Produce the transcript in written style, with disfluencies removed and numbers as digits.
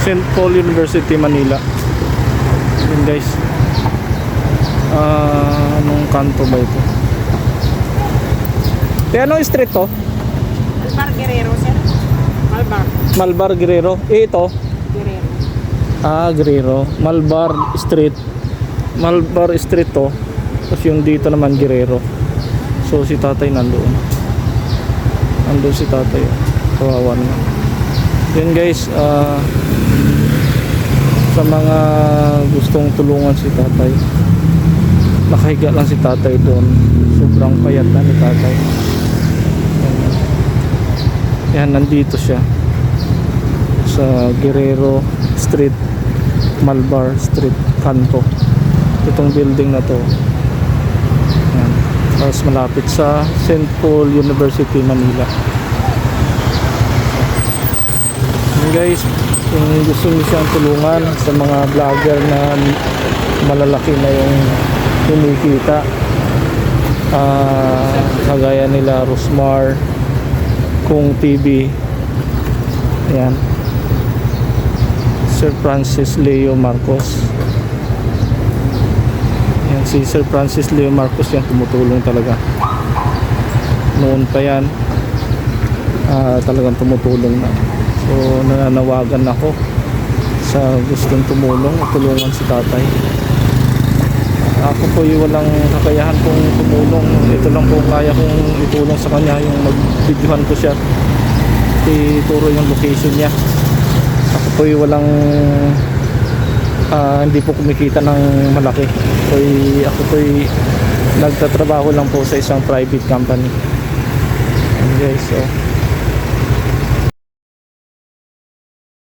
St. Paul University, Manila. Yun guys. Anong kanto ba ito? Anong street to? Malbar Guerrero, sir. Malbar. Malbar Guerrero. Ito? Guerrero. Guerrero. Malbar Street. Malbar Street to. Tapos yung dito naman Guerrero. So si tatay nandoon. Nandoon si tatay. Kawawa naman. Yun guys. Sa mga gustong tulungan si tatay, nakahiga lang si tatay doon. Sobrang payat na ni tatay. Yan, nandito siya sa Guerrero Street, Malbar Street, kanto. Itong building na to. Yan. Tapos malapit sa St. Paul University, Manila. Yan guys, kung gusto niyo siyang tulungan sa mga vlogger na malalaki na yung kumikita, kagaya nila Rosmar, Kung TV, yan, Sir Francis Leo Marcos. Yan, si Sir Francis Leo Marcos yan, tumutulong talaga noon pa yan. Talagang tumutulong na. So nananawagan ako sa gustong tulungan si tatay. Ako po yung walang kakayahan kong tumulong. Ito lang po kaya kong itulong sa kanya, yung mag-videohan ko siya, ituro yung location niya. Ako po yung walang hindi po kumikita ng malaki. Ako po yung nagtatrabaho lang po sa isang private company. And guys, so